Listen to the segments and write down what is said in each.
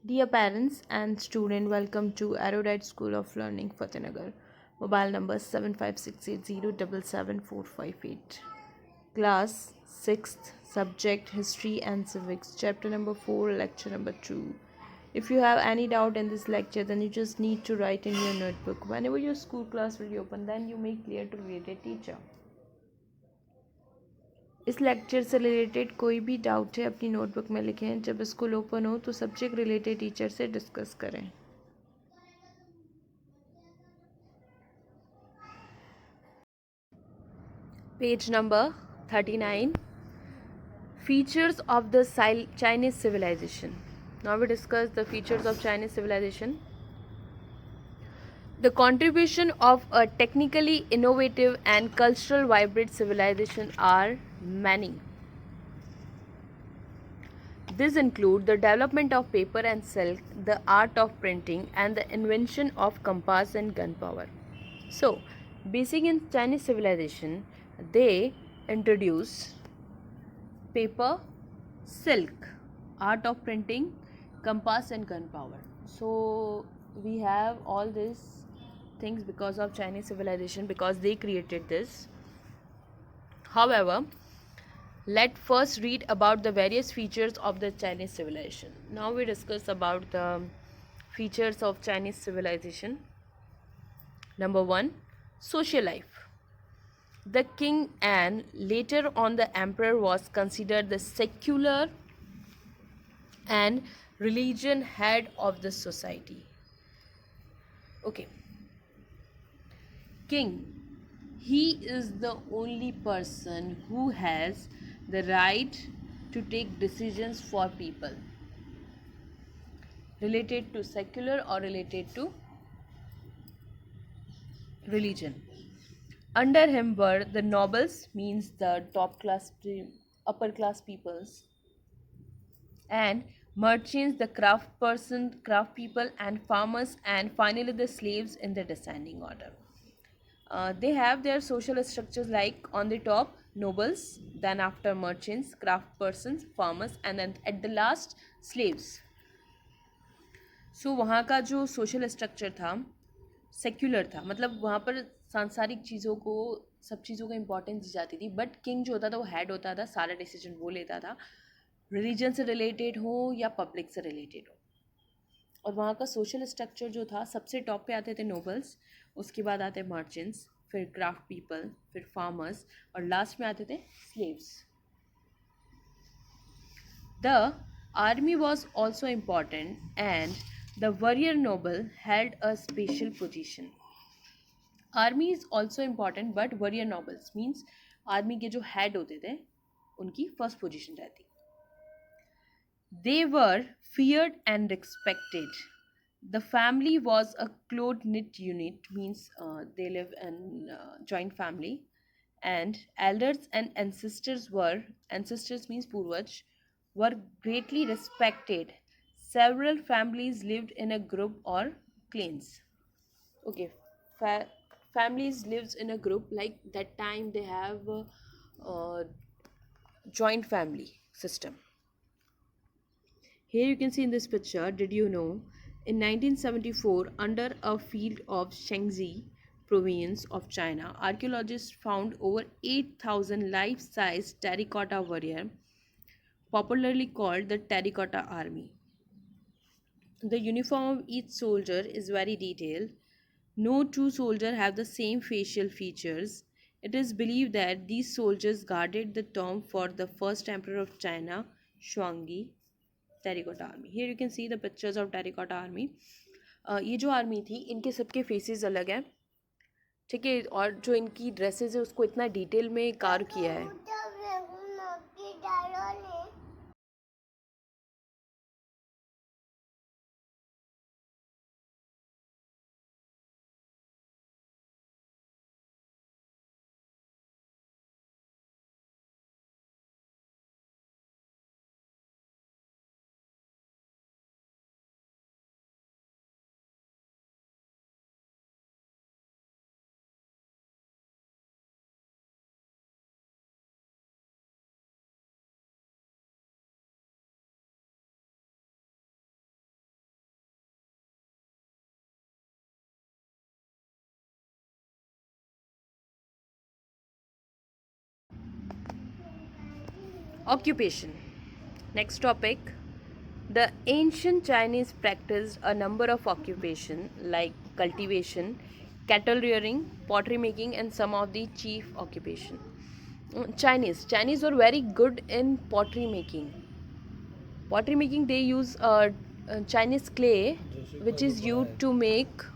Dear parents and student, welcome to Erudite School of Learning, Fatehnagar. Mobile number 7568077458. Class 6th, subject History and Civics, chapter number 4, lecture number 2. If you have any doubt in this lecture, then you just need to write in your notebook. Whenever your school class will be open, then you make clear to related teacher. इस lecture से related कोई भी doubt है अपनी notebook में लिखें। जब school open हो तो सब्जेक्ट रिलेटेड टीचर से डिस्कस करें। Page number 39, features of the Chinese civilization. Now we discuss the features of Chinese civilization. The contribution of a technically innovative and cultural vibrant civilization are many. These include the development of paper and silk, the art of printing, and the invention of compass and gunpowder. So, basic in Chinese civilization, they introduce paper, silk, art of printing, compass, and gunpowder. So, we have all these things because of Chinese civilization, because they created this. However, let's first read about the various features of the Chinese civilization. Now we discuss about the features of Chinese civilization. Number 1, social life. The king and later on the emperor was considered the secular and religion head of the society. Okay, king, he is the only person who has the right to take decisions for people, related to secular or related to religion. Under him were the nobles, means the top class, upper class peoples, and merchants, the craft people, and farmers, and finally the slaves in the descending order. They have their social structures like on the top nobles, then after merchants, craft persons, farmers, and then at the last slaves. वहाँ का जो social structure था secular था, मतलब वहाँ पर सांसारिक चीज़ों को, सब चीज़ों को इम्पोर्टेंस दी जाती थी, बट किंग जो होता था वो हेड होता था, सारा डिसीजन वो लेता था, रिलीजन से रिलेटेड हो या पब्लिक से रिलेटेड हो। और वहाँ का सोशल स्ट्रक्चर जो था, सबसे टॉप पे आते थे नोबल्स, उसके बाद आते मर्चेंट्स, फिर क्राफ्ट पीपल, फिर फार्मर्स, और लास्ट में आते थे slaves. The army was also important and the warrior noble held a special position. Army is also important, but warrior nobles means army के जो head होते थे उनकी first position रहती. They were feared and respected. The family was a close knit unit, means they live in joint family, and elders and ancestors means purvaj, were greatly respected. Several families lived in a group or clans. Okay, families lives in a group, like that time they have a joint family system. Here you can see in this picture, did you know, in 1974, under a field of Shangzi province of China, archaeologists found over 8,000 life-size terracotta warrior, popularly called the Terracotta Army. The uniform of each soldier is very detailed. No two soldiers have the same facial features. It is believed that these soldiers guarded the tomb for the first emperor of China, Shuangdi. Terracotta army, here you can see the pictures of terracotta army. ये जो army थी इनके सबके faces अलग हैं, ठीक है, और जो इनकी ड्रेसेस है उसको इतना डिटेल में कार्व किया है. Occupation. Next topic. The ancient Chinese practiced a number of occupations like cultivation, cattle rearing, pottery making, and some of the chief occupation. Chinese were very good in pottery making. Pottery making, they use Chinese clay, which is used to make.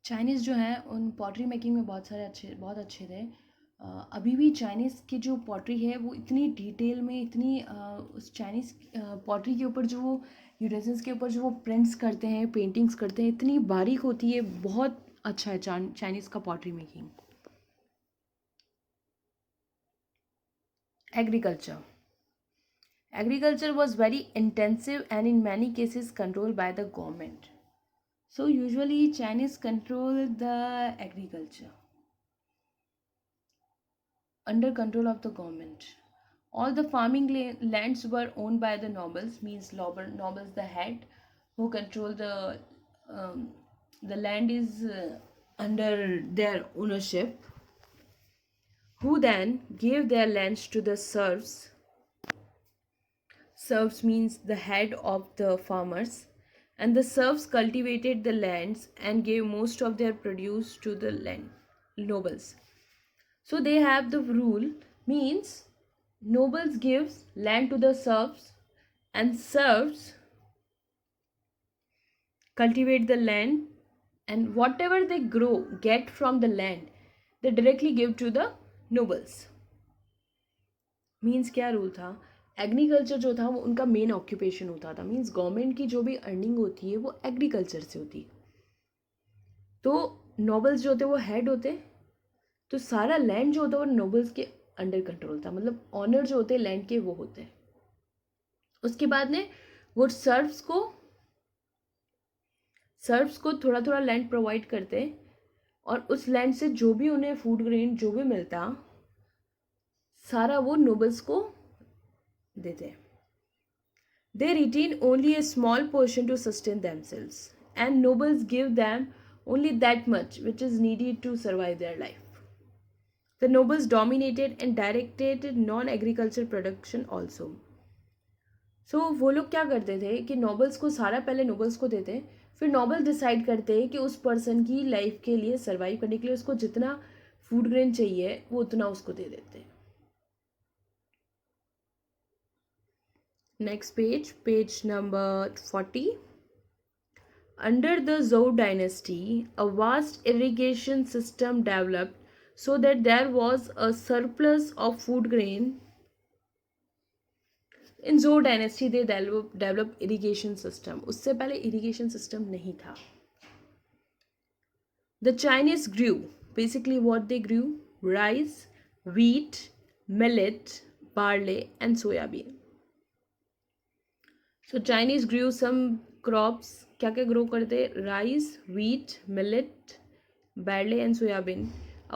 Chinese जो हैं उन pottery making में बहुत अच्छे थे। अभी भी Chinese की जो पॉटरी है वो इतनी डिटेल में इतनी उस चाइनीज़ पॉटरी के ऊपर जो वो यूटेंसिल्स के ऊपर जो वो प्रिंट्स करते हैं, पेंटिंग्स करते हैं, इतनी बारीक होती है। बहुत अच्छा है चाइनीज़ का pottery making. Agriculture. Agriculture was very intensive and in many cases controlled by the government. So usually Chinese control the agriculture under control of the government. All the farming lands were owned by the nobles, means nobles the head who control um, the land is under their ownership, who then gave their lands to the serfs. Serfs means the head of the farmers, and the serfs cultivated the lands and gave most of their produce to the land nobles. So they have the rule, means nobles gives land to the serfs and serfs cultivate the land, and whatever they grow get from the land they directly give to the nobles. Means क्या rule था, agriculture जो था वो उनका main occupation होता था। Means government की जो भी अर्निंग होती है वो एग्रीकल्चर से होती है। तो नोबल्स जो होते वो हेड होते, तो सारा लैंड जो होता है वो नोबल्स के अंडर कंट्रोल था, मतलब ऑनर जो होते लैंड के वो होते। उसके बाद में वो सर्व्स को थोड़ा थोड़ा लैंड प्रोवाइड करते, और उस लैंड से जो भी उन्हें फूड ग्रेन जो भी मिलता सारा वो नोबल्स को देते। They retain only a small portion to sustain themselves, and nobles give them only that much which is needed to survive their life. The nobles dominated and directed non-agricultural production also. सो वो लोग क्या करते थे कि nobles को सारा पहले nobles को देते हैं, फिर नॉबल डिसाइड करते हैं कि उस पर्सन की लाइफ के लिए सर्वाइव करने के लिए उसको जितना फूड ग्रेन चाहिए वो उतना उसको दे देते हैं. Next page, page number 40. Under the Zhou dynasty, a vast irrigation system developed so that there was a surplus of food grain. In Zhou dynasty, they developed irrigation system. उससे पहले irrigation system नहीं था. The Chinese grew. Basically, what they grew? Rice, wheat, millet, barley, and soybean. So Chinese grew some crops. क्या क्या grow करते? Rice, wheat, millet, barley and soybean.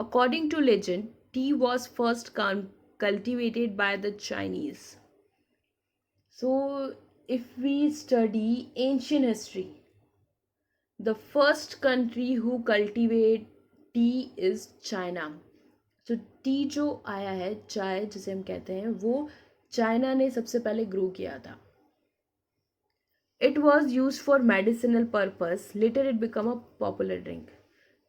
According to legend, tea was first cultivated by the Chinese. So if we study ancient history, the first country who cultivate tea is China. So tea जो आया है, चाय जिसे हम कहते हैं, वो China ने सबसे पहले ग्रो किया था. It was used for medicinal purpose. Later it became a popular drink.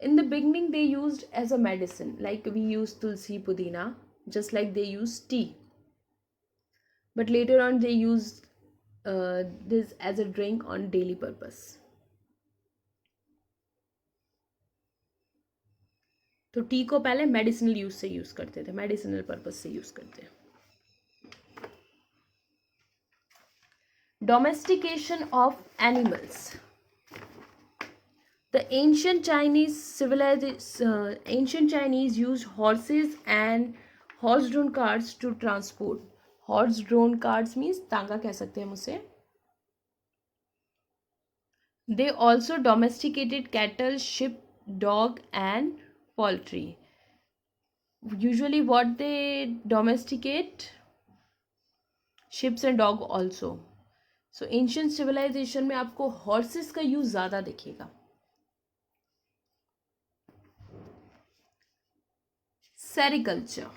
In the beginning they used as a medicine, like we use tulsi, pudina, just like they use tea. But later on they used this as a drink on daily purpose. तो T को पहले medicinal use से use करते थे, medicinal purpose से use करते हैं. Domestication of animals. The ancient Chinese used horses and horse-drawn carts to transport. Horse-drawn carts means तांगा कह सकते हैं हम उसे. They also domesticated cattle, sheep, dog, and poultry. Usually, what they domesticate? Sheep and dog also. So ancient civilization में आपको horses का use ज़्यादा दिखेगा. Sericulture.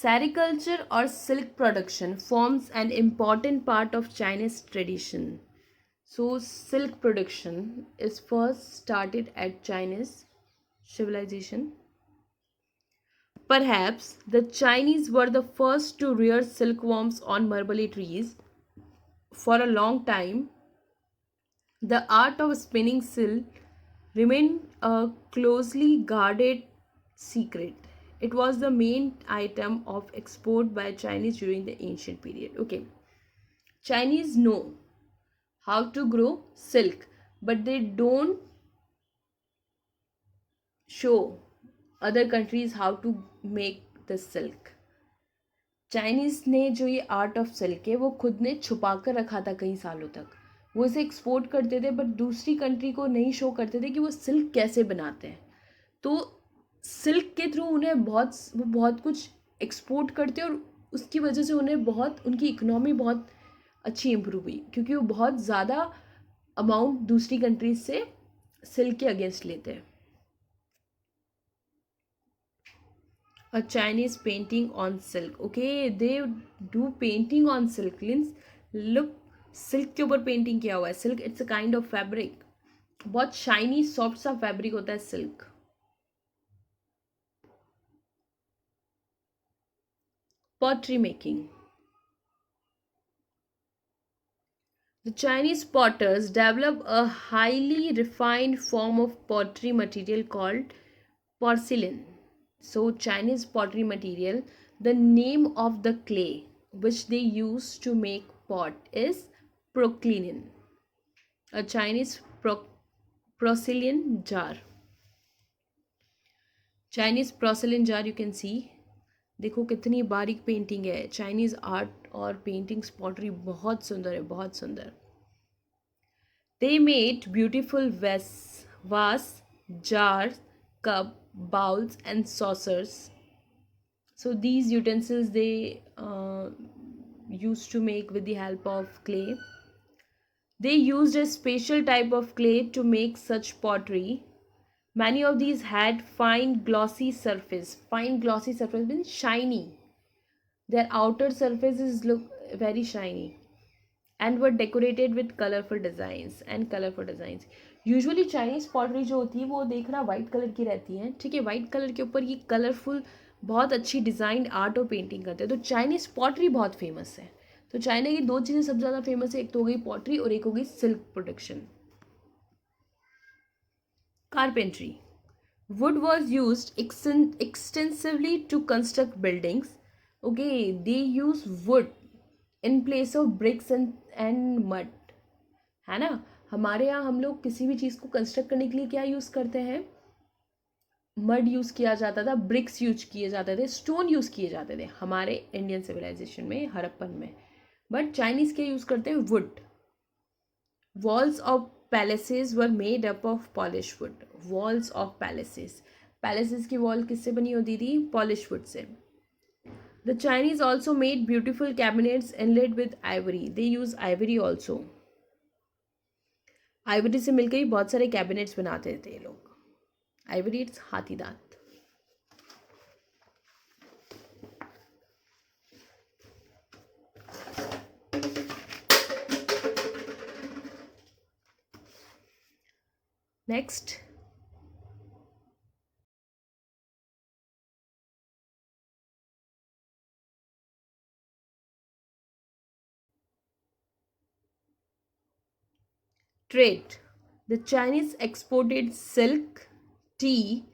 Sericulture or silk production forms an important part of Chinese tradition. So silk production is first started at Chinese civilization. Perhaps the Chinese were the first to rear silkworms on mulberry trees. For a long time, the art of spinning silk remained a closely guarded secret. It was the main item of export by Chinese during the ancient period. Okay, Chinese know how to grow silk, but they don't show other countries how to make the silk. Chinese ने जो ये art of silk है वो खुद ने छुपा कर रखा था कई सालों तक. वो इसे एक्सपोर्ट करते थे बट दूसरी कंट्री को नहीं शो करते थे कि वो सिल्क कैसे बनाते हैं. तो सिल्क के थ्रू उन्हें वो बहुत कुछ एक्सपोर्ट करते और उसकी वजह से उन्हें बहुत उनकी इकोनॉमी बहुत अच्छी इम्प्रूव हुई क्योंकि वो बहुत ज़्यादा अमाउंट दूसरी कंट्रीज से सिल्क के अगेंस्ट लेते हैं. A Chinese painting on silk. Okay, they do painting on silk. Means look, silk के ऊपर पेंटिंग किया हुआ है. Silk it's a kind of fabric. बहुत shiny soft सा fabric होता है silk. Pottery making. The Chinese potters developed a highly refined form of pottery material called porcelain. So Chinese pottery material, the name of the clay which they use to make pot is porcelain. A Chinese porcelain jar. Chinese porcelain jar you can see. देखो कितनी बारीक painting है. Chinese art और paintings pottery बहुत सुंदर है, बहुत सुंदर. They made beautiful vase, jars, cup, bowls and saucers. So these utensils they used to make with the help of clay. They used a special type of clay to make such pottery. Many of these had fine glossy surface. Fine glossy surface means shiny. Their outer surfaces look very shiny and were decorated with colorful designs. Usually Chinese pottery जो होती है वो देखना white colour की रहती है, ठीक है. वाइट कलर के ऊपर ये कलरफुल बहुत अच्छी डिजाइंड आर्ट और पेंटिंग करते हैं. तो चाइनीज पॉटरी बहुत फेमस है. तो चाइना की दो चीज़ें सबसे ज़्यादा फेमस है, एक तो हो गई पॉटरी और एक हो गई silk production. Carpentry. Wood was used extensively to construct buildings. Okay, they use wood in place of bricks and mud. है ना. हमारे यहाँ हम लोग किसी भी चीज़ को कंस्ट्रक्ट करने के लिए क्या यूज़ करते हैं? मड यूज़ किया जाता था, ब्रिक्स यूज किए जाते थे, स्टोन यूज़ किए जाते थे हमारे इंडियन सिविलाइजेशन में, हड़प्पन में. बट चाइनीज़ क्या यूज़ करते हैं? Would. Walls of palaces were made up of polished wood. Walls of palaces. Palaces की wall किससे बनी होती थी? Polished wood से. The Chinese also made beautiful cabinets inlaid with ivory. They use ivory also. Ivory से मिलकर ही बहुत सारे cabinets बनाते थे ये लोग. Ivory it's हाथी दांत. Next. Trade. The Chinese exported silk, tea,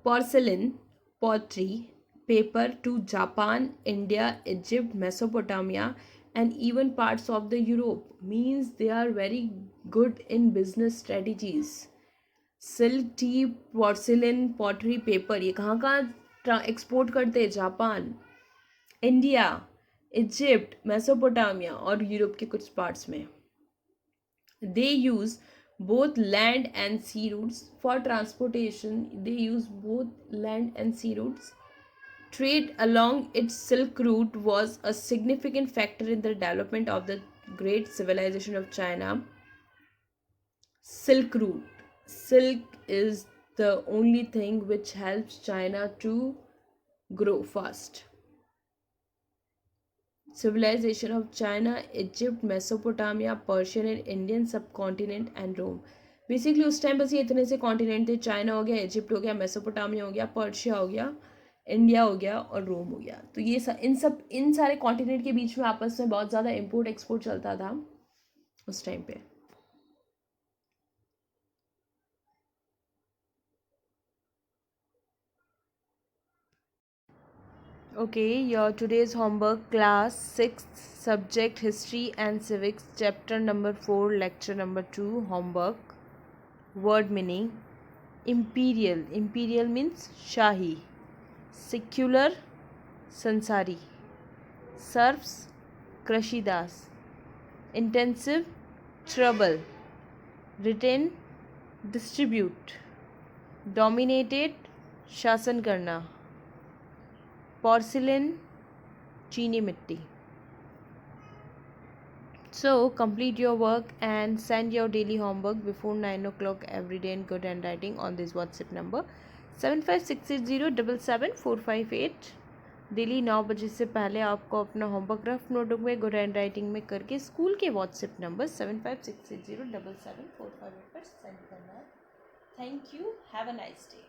porcelain, pottery, paper to Japan, India, Egypt, Mesopotamia, and even parts of the Europe. Means they are very good in business strategies. Silk, T, porcelain, pottery, paper, ये कहाँ कहाँ export करते हैं? Japan, India, Egypt, Mesopotamia और Europe के कुछ parts में. They use both land and sea routes for transportation. They use both land and sea routes. Trade along its Silk Route was a significant factor in the development of the great civilization of China. Silk Route. Silk is the only thing which helps China to grow fast. Civilization of China, Egypt, Mesopotamia, Persian and Indian subcontinent and Rome. Basically उस time बस ये इतने से continent थे. China हो गया, Egypt हो गया, मेसोपोटामिया हो गया, पर्शिया हो गया, इंडिया हो गया और रोम हो गया. तो ये इन सारे कॉन्टिनेंट के बीच में आपस में बहुत ज़्यादा इम्पोर्ट एक्सपोर्ट चलता था उस टाइम पे. Okay, your today's homework, class 6th, subject history and civics, chapter number 4, lecture number 2, homework. Word meaning: imperial. Imperial means Shahi. Secular, Sansari. Serfs, Krashidas. Intensive, trouble. Written, distribute. Dominated, शासन करना. Porcelain, चीनी मिट्टी. So complete your work and send your daily homework before 9 o'clock every day in good handwriting on this WhatsApp number 7568077458. Daily 9 बजे से पहले आपको अपना homework rough notebook में गुड हैंड राइटिंग में करके स्कूल के व्हाट्सएप नंबर 7568077458 पर सेंड करना है. Thank you. Have a nice day.